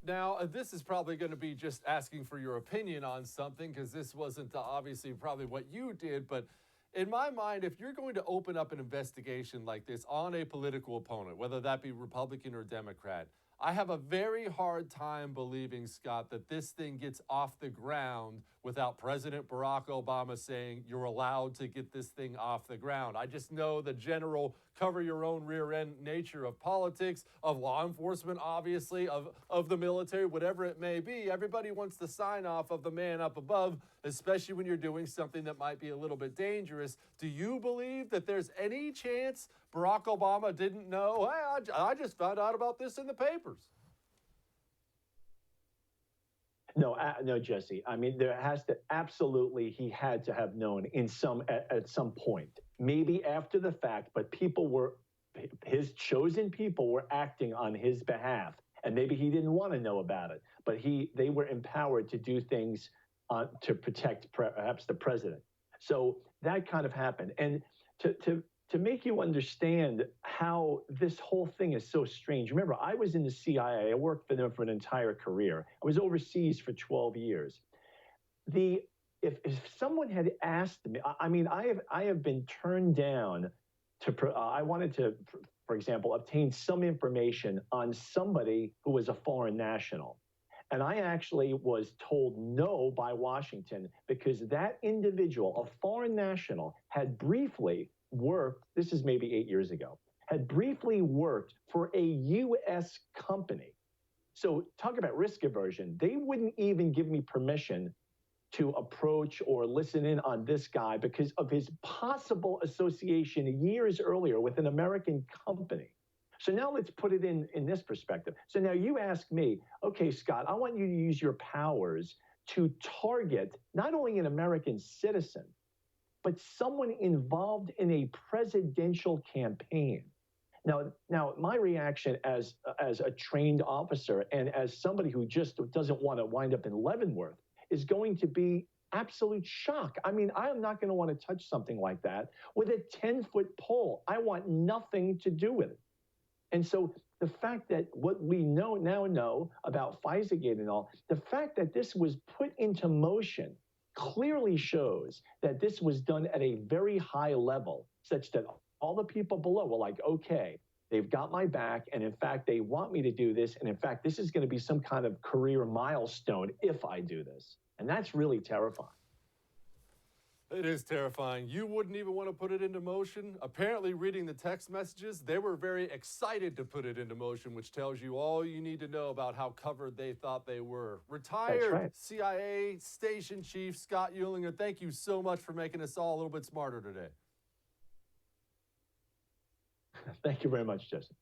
Now, this is probably going to be just asking for your opinion on something because this wasn't obviously probably what you did. But in my mind, if you're going to open up an investigation like this on a political opponent, whether that be Republican or Democrat, I have a very hard time believing, Scott, that this thing gets off the ground without President Barack Obama saying you're allowed to get this thing off the ground. I just know the general cover your own rear end nature of politics, of law enforcement, obviously, of the military, whatever it may be. Everybody wants the sign off of the man up above, especially when you're doing something that might be a little bit dangerous. Do you believe that there's any chance Barack Obama didn't know? Hey, I just found out about this in the papers. No, no, Jesse. I mean, there has to absolutely, he had to have known at some point, maybe after the fact, but his chosen people were acting on his behalf, and maybe he didn't want to know about it, but they were empowered to do things to protect perhaps the president. So that kind of happened, and to make you understand how this whole thing is so strange. Remember, I was in the CIA. I worked for them for an entire career. I was overseas for 12 years. If someone had asked me, I mean, I have been turned down I wanted to, for example, obtain some information on somebody who was a foreign national. And I actually was told no by Washington because that individual, a foreign national, had briefly worked, this is maybe 8 years ago, had briefly worked for a U.S. company. So talk about risk aversion. They wouldn't even give me permission to approach or listen in on this guy because of his possible association years earlier with an American company. So now let's put it in this perspective. So now you ask me, okay, Scott, I want you to use your powers to target not only an American citizen, but someone involved in a presidential campaign. Now, my reaction as a trained officer and as somebody who just doesn't want to wind up in Leavenworth is going to be absolute shock. I mean, I am not going to want to touch something like that with a 10-foot pole. I want nothing to do with it. And so the fact that what we now know about FISAgate and all, the fact that this was put into motion clearly shows that this was done at a very high level, such that all the people below were like, okay, they've got my back, and in fact, they want me to do this, and in fact, this is going to be some kind of career milestone if I do this. And that's really terrifying. It is terrifying. You wouldn't even want to put it into motion. Apparently, reading the text messages, they were very excited to put it into motion, which tells you all you need to know about how covered they thought they were. Retired CIA Station Chief Scott Uehlinger, thank you so much for making us all a little bit smarter today. Thank you very much, Jesse.